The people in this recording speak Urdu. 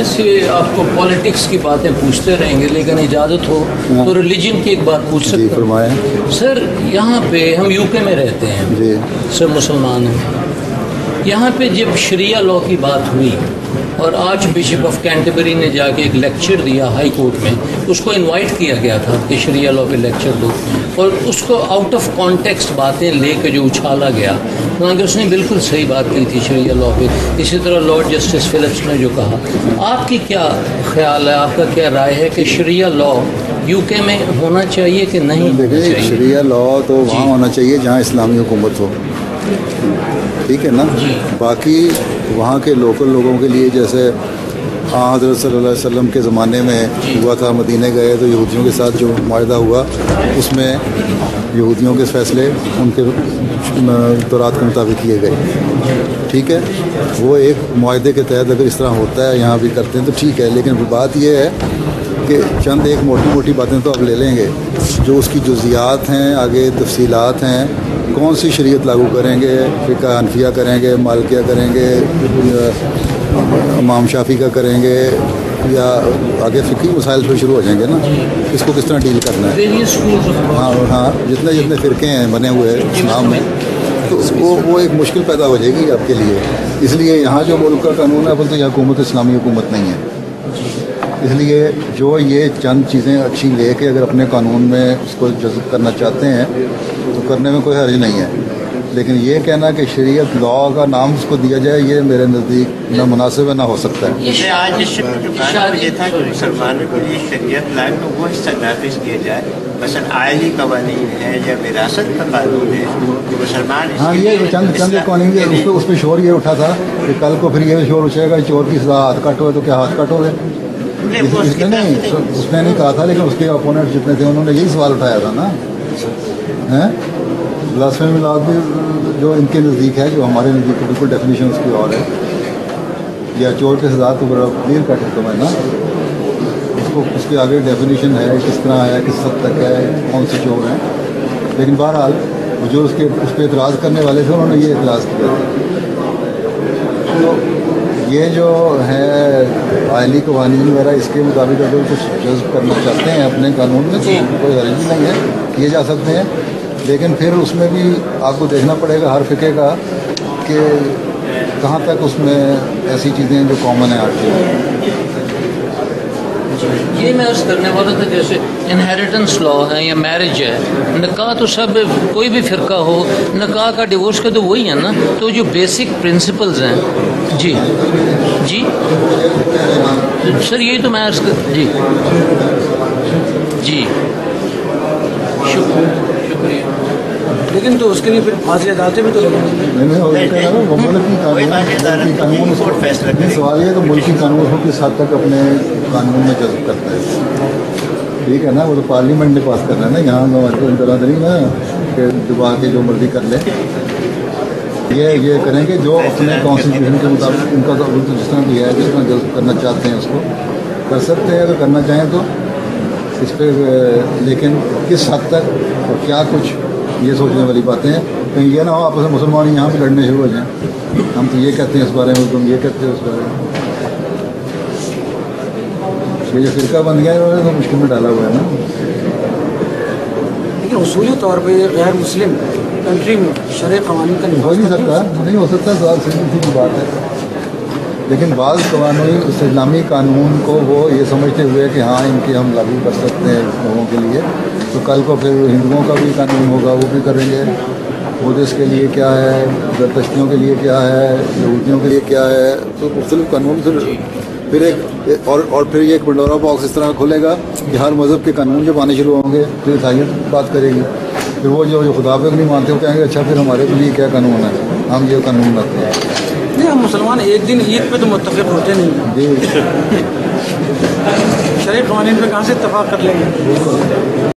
سے آپ کو پالیٹکس کی باتیں پوچھتے رہیں گے، لیکن اجازت ہو تو ریلیجن کی ایک بات پوچھ سکتے ہیں؟ فرمائیں سر، یہاں پہ ہم یو کے میں رہتے ہیں جی سر، مسلمان ہیں. یہاں پہ جب شریعہ لاء کی بات ہوئی اور آرچ بشپ آف کینٹربری نے جا کے ایک لیکچر دیا ہائی کورٹ میں، اس کو انوائٹ کیا گیا تھا کہ شریعہ لاء پہ لیکچر دو، اور اس کو آؤٹ آف کانٹیکسٹ باتیں لے کے جو اچھالا گیا، حالانکہ اس نے بالکل صحیح بات کی تھی شریعہ لاء پہ. اسی طرح لارڈ جسٹس فلپس نے جو کہا. آپ کی کیا خیال ہے، آپ کا کیا رائے ہے کہ شریعہ لاء یو کے میں ہونا چاہیے کہ نہیں؟ دیکھیے، شریعہ لاء تو وہاں ہونا چاہیے جہاں اسلامی حکومت ہو، ٹھیک ہے نا. باقی وہاں کے لوکل لوگوں کے لیے، جیسے حضرت صلی اللہ علیہ وسلم کے زمانے میں ہوا تھا، مدینہ گئے تو یہودیوں کے ساتھ جو معاہدہ ہوا اس میں یہودیوں کے فیصلے ان کے دورات کے مطابق کیے گئے، ٹھیک ہے. وہ ایک معاہدے کے تحت اگر اس طرح ہوتا ہے یہاں بھی کرتے ہیں تو ٹھیک ہے. لیکن بات یہ ہے کہ چند ایک موٹی موٹی باتیں تو آپ لے لیں گے، جو اس کی جزیات ہیں، آگے تفصیلات ہیں، کون سی شریعت لاگو کریں گے، فقہ حنفیہ کریں گے، مالکیہ کریں گے، امام شافعی کا کریں گے، یا آگے فقہی مسائل پہ شروع ہو جائیں گے نا. اس کو کس طرح ڈیل کرنا ہے. ہاں جتنے فرقے ہیں بنے ہوئے اسلام میں، تو وہ ایک مشکل پیدا ہو جائے گی آپ کے لیے. اس لیے یہاں جو ملک کا قانون ہے بولتے یہ حکومت اسلامی حکومت نہیں ہے. اس لیے جو یہ چند چیزیں اچھی لے کے اگر اپنے قانون میں اس کو جذب کرنا چاہتے ہیں تو کرنے میں کوئی حرج نہیں ہے. لیکن یہ کہنا کہ شریعت لاء کا نام اس کو دیا جائے، یہ میرے نزدیک نہ مناسب ہے نہ ہو سکتا ہے. آج یہ تھا کہ مسلمانوں کو یہ شریعت لاء کو وہ حصہ نافذ کیا جائے، مثلا آئلی قوانین ہے یا وراثت کا قانون ہے، مسلمان. ہاں، یہ چند قوانین اس پہ شور یہ اٹھا تھا کہ کل کو پھر یہ شور اٹھے گا چور کی سزا ہاتھ کٹ ہوئے تو کیا ہاتھ کٹ ہو گئے. اس نے نہیں کہا تھا، لیکن اس کے اپوننٹ جتنے تھے انہوں نے یہی سوال اٹھایا تھا نا. بلاسفیمی میلاد بھی جو ان کے نزدیک ہے، جو ہمارے نزدیک بالکل ڈیفینیشن اس کی اور ہے. یا چور کے سزا تو بڑا کلیئر کٹ ہے تمہیں نا، اس کے آگے ڈیفینیشن ہے کس طرح ہے، کس حد تک ہے، کون سے چور ہیں. لیکن بہرحال جو اس پہ اعتراض کرنے والے تھے انہوں نے یہ اعتراض کیا تھا. تو یہ جو ہے آئلی قوانین وغیرہ، اس کے مطابق اگر کچھ جذب کرنا چاہتے ہیں اپنے قانون میں تو کوئی حرج نہیں ہے، کیے جا سکتے ہیں. لیکن پھر اس میں بھی آپ کو دیکھنا پڑے گا ہر فقہ کا کہ کہاں تک اس میں ایسی چیزیں جو کامن ہیں آج کی. یہ میں عرض کرنے والا تھا، جیسے انہیریٹنس لاء ہے یا میرج ہے، نکاح تو سب کوئی بھی فرقہ ہو، نکاح کا ڈیورس کا تو وہی ہے نا. تو جو بیسک پرنسپلز ہیں. جی سر، یہی تو میں عرض کر. جی شکریہ. لیکن تو اس کے لیے پھر فاصلے عدالتیں بھی تو سوال یہ تو ملکی قانون کو کس حد تک اپنے قانون میں جذب کرتا ہے. ٹھیک ہے نا، وہ تو پارلیمنٹ نے پاس کرنا ہے نا. یہاں طرح نہیں نا کہ دبا کے جو مرضی کر لے. یہ کریں گے جو اپنے کانسٹیٹیوشن کے مطابق ان کا جس طرح بھی ہے، جس طرح جذب کرنا چاہتے ہیں اس کو کر سکتے ہیں اگر کرنا چاہیں تو اس پہ. لیکن کس حد تک اور کیا کچھ، یہ سوچنے والی باتیں ہیں. کہیں یہ نہ ہو آپس میں مسلمان یہاں پہ لڑنے شروع ہو جائیں، ہم تو یہ کہتے ہیں اس بارے میں، تم یہ کہتے ہیں اس بارے میں. یہ جو فرقہ بن گیا ہے تو مشکل میں ڈالا ہوا ہے نا. لیکن اصولی طور پہ غیر مسلم کنٹری میں شرعی قوانین کا ہو نہیں ہو سکتا سوال سیدھی کی بات ہے. لیکن بعض قوانین اسلامی قانون کو وہ یہ سمجھتے ہوئے کہ ہاں ان کے ہم لاگو کر سکتے ہیں لوگوں کے لیے، تو کل کو پھر ہندوؤں کا بھی قانون ہوگا، وہ بھی کریں گے. بدھسٹ کے لیے کیا ہے، زرتشتیوں کے لیے کیا ہے، یہودیوں کے لیے کیا ہے. تو مختلف قانون پھر ایک اور پھر یہ ایک پنڈورا باکس اس طرح کھولے گا کہ ہر مذہب کے قانون جب آنے شروع ہوں گے پھر عیسائیت بات کرے گی. پھر وہ جو خدا پہ نہیں مانتے وہ کہیں گے اچھا پھر ہمارے لیے کیا قانون ہے، ہم یہ قانون رکھتے ہیں. نہیں، ہم مسلمان ایک دن عید پہ تو متفق ہوتے نہیں ہیں. جی شرعی قوانین پہ کہاں سے اتفاق کر لیں گے.